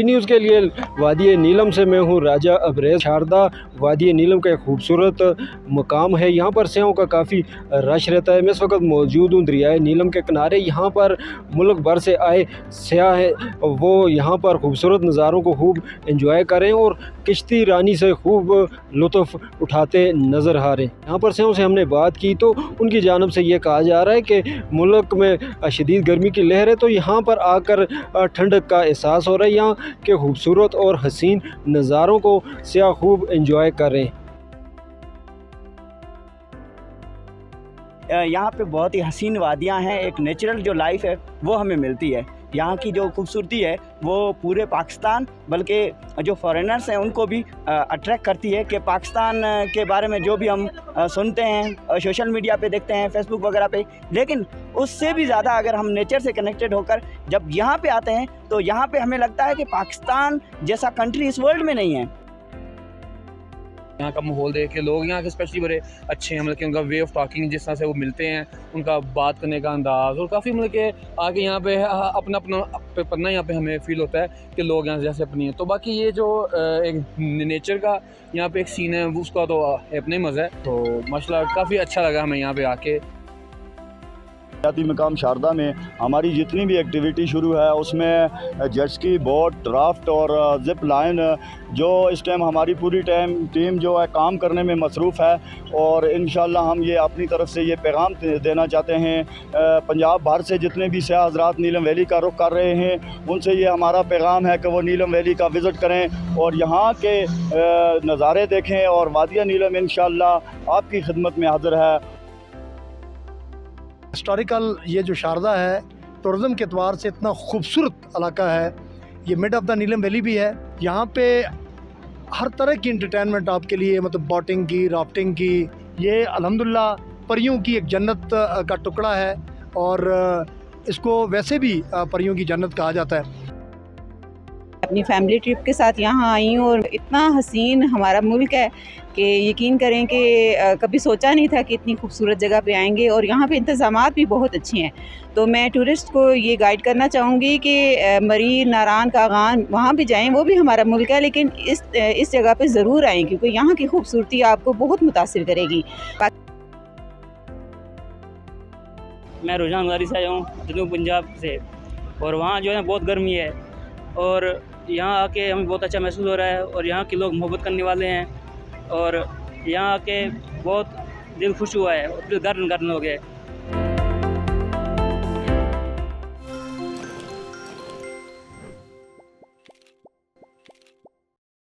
D news के लिए वादी नीलम से मैं हूँ राजा अब्रेज़। शारदा वादी नीलम का एक खूबसूरत मकाम है। यहाँ पर सयाहों का काफ़ी रश रहता है। मैं इस वक्त मौजूद हूँ दरियाए नीलम के किनारे। यहाँ पर मुल्क भर से आए सयाह हैं, वो यहाँ पर खूबसूरत नज़ारों को खूब इंजॉय करें और किश्ती रानी से खूब लुत्फ़ उठाते नज़र आ रहे हैं। यहाँ पर सयाहों से हमने बात की तो उनकी जानिब से ये कहा जा रहा है कि मुल्क में शदीद गर्मी की लहर है, तो यहाँ पर आकर ठंडक का एहसास हो रहा है। यहाँ के खूबसूरत और हसीन नज़ारों को सयाह खूब इंजॉय कर रहे हैं। यहाँ पे बहुत ही हसीन वादियाँ हैं, एक नेचुरल जो लाइफ है वो हमें मिलती है। यहाँ की जो खूबसूरती है वो पूरे पाकिस्तान बल्कि जो फॉरेनर्स हैं उनको भी अट्रैक्ट करती है कि पाकिस्तान के बारे में जो भी हम सुनते हैं सोशल मीडिया पे देखते हैं, फेसबुक वगैरह पे, लेकिन उससे भी ज़्यादा अगर हम नेचर से कनेक्टेड होकर जब यहाँ पे आते हैं तो यहाँ पे हमें लगता है कि पाकिस्तान जैसा कंट्री इस वर्ल्ड में नहीं है। यहाँ का माहौल देख के लोग यहाँ के स्पेशली बड़े अच्छे हैं, मतलब कि उनका वे ऑफ टॉकिंग जिस तरह से वो मिलते हैं, उनका बात करने का अंदाज़ और काफ़ी मतलब कि आगे यहाँ पे अपना अपना पन्ना यहाँ पे हमें फील होता है कि लोग यहाँ जैसे अपनी हैं। तो बाकी ये जो एक नेचर का यहाँ पे एक सीन है उसका तो अपना ही मज़ा है। तो माशाल्लाह काफ़ी अच्छा लगा हमें यहाँ पे आके। हयाती मकाम शारदा में हमारी जितनी भी एक्टिविटी शुरू है उसमें जेट स्की, बोट, ड्राफ्ट और जिप लाइन जो इस टाइम हमारी पूरी टीम जो है काम करने में मसरूफ़ है। और इंशाल्लाह हम ये अपनी तरफ से ये पैगाम देना चाहते हैं पंजाब भर से जितने भी सयाह हज़रात नीलम वैली का रुख कर रहे हैं उनसे ये हमारा पैगाम है कि वो नीलम वैली का विज़िट करें और यहाँ के नज़ारे देखें और वादिया नीलम इंशाल्लाह आपकी खिदमत में हाज़िर है। हिस्टोरिकल ये जो शारदा है टूरिज़म के एतबार से इतना खूबसूरत इलाका है। ये mid of the Neelam valley भी है। यहाँ पे हर तरह की इंटरटेनमेंट आपके लिए, मतलब बोटिंग की, राफ्टिंग की, ये अल्हम्दुलिल्लाह परियों की एक जन्नत का टुकड़ा है और इसको वैसे भी परियों की जन्नत कहा जाता है। अपनी फैमिली ट्रिप के साथ यहाँ आई हूँ और इतना हसीन हमारा मुल्क है कि यकीन करें कि कभी सोचा नहीं था कि इतनी खूबसूरत जगह पे आएंगे और यहाँ पे इंतज़ामात भी बहुत अच्छे हैं। तो मैं टूरिस्ट को ये गाइड करना चाहूँगी कि मरी, नारान, कागान वहाँ भी जाएं, वो भी हमारा मुल्क है, लेकिन इस जगह पे ज़रूर आएँ क्योंकि यहाँ की खूबसूरती आपको बहुत मुतासिर करेगी। मैं रुझान गुजारी से आया हूँ जनूब पंजाब से और वहाँ जो है बहुत गर्मी है और यहाँ आके हमें बहुत अच्छा महसूस हो रहा है और यहाँ के लोग मोहब्बत करने वाले हैं और यहाँ आके बहुत दिल खुश हुआ है और दिल गर्म हो गया है।